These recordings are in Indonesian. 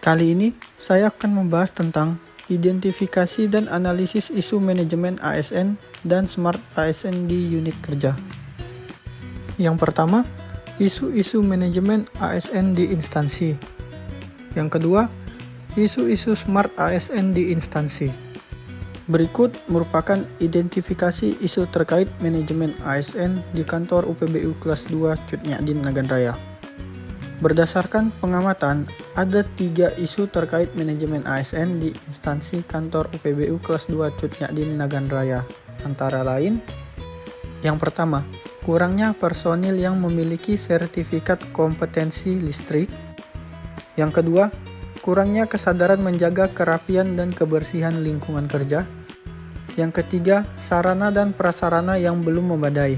Kali ini saya akan membahas tentang identifikasi dan analisis isu manajemen ASN dan Smart ASN di unit kerja. Yang pertama, isu-isu manajemen ASN di instansi. Yang kedua, isu-isu Smart ASN di instansi. Berikut merupakan identifikasi isu terkait manajemen ASN di kantor UPBU kelas 2 Cut Nyadin Nagan Raya. Berdasarkan pengamatan, ada 3 isu terkait manajemen ASN di instansi kantor UPBU kelas 2 Cut Nyadin Nagan Raya. Antara lain, yang pertama, kurangnya personil yang memiliki sertifikat kompetensi listrik. Yang kedua, kurangnya kesadaran menjaga kerapian dan kebersihan lingkungan kerja. Yang ketiga, sarana dan prasarana yang belum memadai.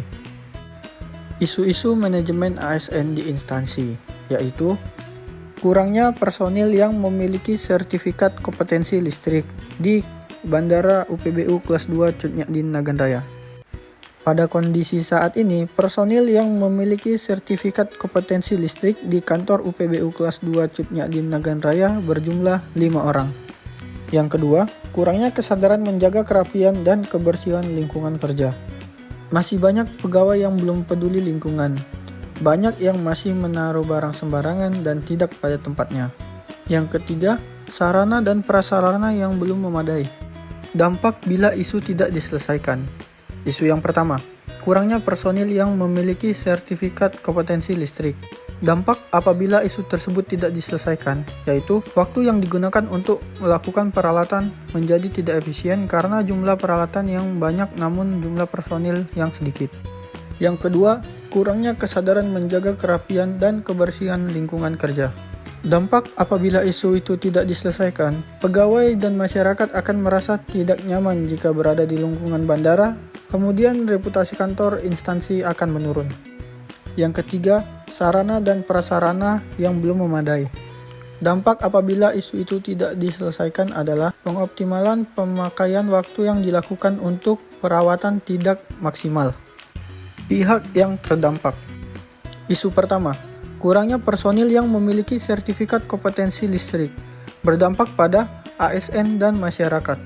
Isu-isu manajemen ASN di instansi, yaitu kurangnya personil yang memiliki sertifikat kompetensi listrik di Bandara UPBU kelas 2 Cut Nyadin Nagan Raya. Pada kondisi saat ini, personil yang memiliki sertifikat kompetensi listrik di kantor UPBU kelas 2 Cut Nyadin Nagan Raya berjumlah 5 orang. Yang kedua, kurangnya kesadaran menjaga kerapian dan kebersihan lingkungan kerja. Masih banyak pegawai yang belum peduli lingkungan. Banyak yang masih menaruh barang sembarangan dan tidak pada tempatnya. Yang ketiga, sarana dan prasarana yang belum memadai. Dampak bila isu tidak diselesaikan. Isu yang pertama, kurangnya personil yang memiliki sertifikat kompetensi listrik. Dampak apabila isu tersebut tidak diselesaikan, yaitu waktu yang digunakan untuk melakukan peralatan menjadi tidak efisien karena jumlah peralatan yang banyak namun jumlah personil yang sedikit. Yang kedua, kurangnya kesadaran menjaga kerapian dan kebersihan lingkungan kerja. Dampak apabila isu itu tidak diselesaikan, pegawai dan masyarakat akan merasa tidak nyaman jika berada di lingkungan bandara, kemudian reputasi kantor instansi akan menurun. Yang ketiga, sarana dan prasarana yang belum memadai. Dampak apabila isu itu tidak diselesaikan adalah pengoptimalan pemakaian waktu yang dilakukan untuk perawatan tidak maksimal. Pihak yang terdampak. Isu pertama, kurangnya personil yang memiliki sertifikat kompetensi listrik, berdampak pada ASN dan masyarakat.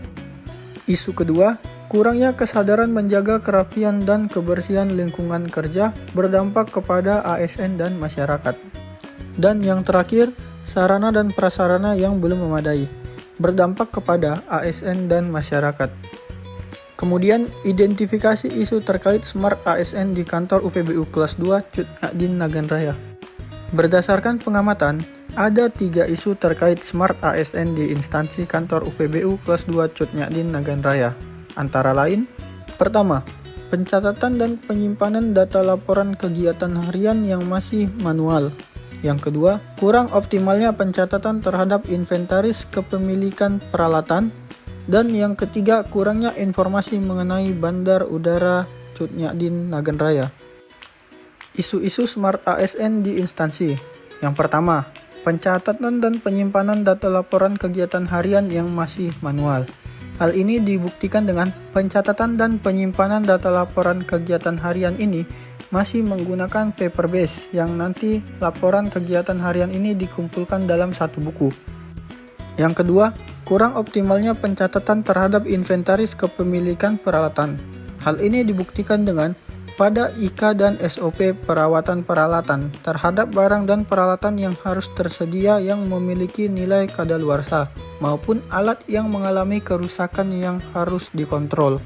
Isu kedua, kurangnya kesadaran menjaga kerapian dan kebersihan lingkungan kerja, berdampak kepada ASN dan masyarakat. Dan yang terakhir, sarana dan prasarana yang belum memadai, berdampak kepada ASN dan masyarakat. Kemudian, identifikasi isu terkait Smart ASN di kantor UPBU kelas 2 Cut Nyadin Nagan Raya. Berdasarkan pengamatan, ada 3 isu terkait Smart ASN di instansi kantor UPBU kelas 2 Cut Nyadin Nagan Raya. Antara lain, pertama, pencatatan dan penyimpanan data laporan kegiatan harian yang masih manual. Yang kedua, kurang optimalnya pencatatan terhadap inventaris kepemilikan peralatan. Dan yang ketiga, kurangnya informasi mengenai Bandar Udara Cut Nyadin Nagan Raya. Isu-isu Smart ASN di instansi. Yang pertama, pencatatan dan penyimpanan data laporan kegiatan harian yang masih manual. Hal ini dibuktikan dengan pencatatan dan penyimpanan data laporan kegiatan harian ini masih menggunakan paper base yang nanti laporan kegiatan harian ini dikumpulkan dalam satu buku. Yang kedua, kurang optimalnya pencatatan terhadap inventaris kepemilikan peralatan. Hal ini dibuktikan dengan pada IK dan SOP perawatan peralatan terhadap barang dan peralatan yang harus tersedia yang memiliki nilai kadaluarsa maupun alat yang mengalami kerusakan yang harus dikontrol.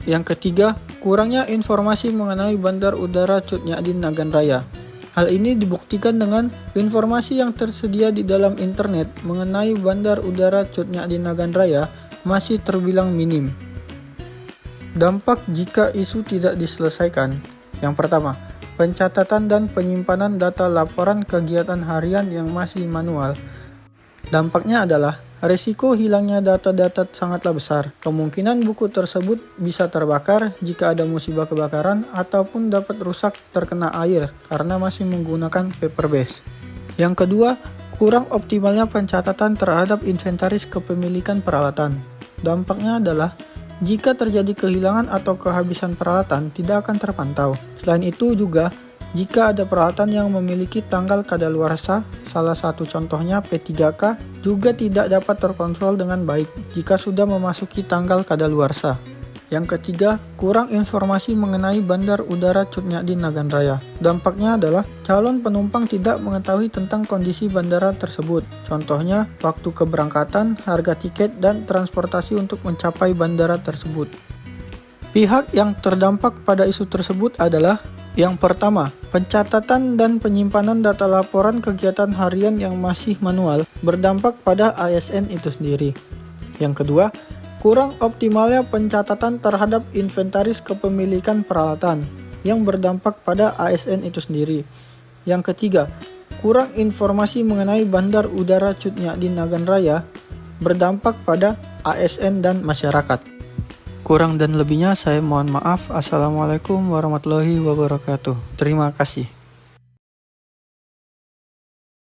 Yang ketiga, kurangnya informasi mengenai Bandar Udara Cut Nyadin Nagan Raya. Hal ini dibuktikan dengan informasi yang tersedia di dalam internet mengenai Bandar Udara Cut Nyadin Nagan Raya masih terbilang minim. Dampak jika isu tidak diselesaikan. Yang pertama, pencatatan dan penyimpanan data laporan kegiatan harian yang masih manual. Dampaknya adalah resiko hilangnya data-data sangatlah besar. Kemungkinan buku tersebut bisa terbakar jika ada musibah kebakaran ataupun dapat rusak terkena air karena masih menggunakan paper base. Yang kedua, kurang optimalnya pencatatan terhadap inventaris kepemilikan peralatan. Dampaknya adalah jika terjadi kehilangan atau kehabisan peralatan tidak akan terpantau. Selain itu juga, jika ada peralatan yang memiliki tanggal kadaluarsa, salah satu contohnya P3K, juga tidak dapat terkontrol dengan baik jika sudah memasuki tanggal kadaluarsa. Yang ketiga, kurang informasi mengenai Bandar Udara Cut Nyak Dien Nagan Raya. Dampaknya adalah calon penumpang tidak mengetahui tentang kondisi bandara tersebut. Contohnya, waktu keberangkatan, harga tiket, dan transportasi untuk mencapai bandara tersebut. Pihak yang terdampak pada isu tersebut adalah yang pertama, pencatatan dan penyimpanan data laporan kegiatan harian yang masih manual berdampak pada ASN itu sendiri. Yang kedua, kurang optimalnya pencatatan terhadap inventaris kepemilikan peralatan yang berdampak pada ASN itu sendiri. Yang ketiga, kurang informasi mengenai Bandar Udara Cut Nyak Dien Nagan Raya berdampak pada ASN dan masyarakat. Kurang dan lebihnya saya mohon maaf. Assalamualaikum warahmatullahi wabarakatuh. Terima kasih.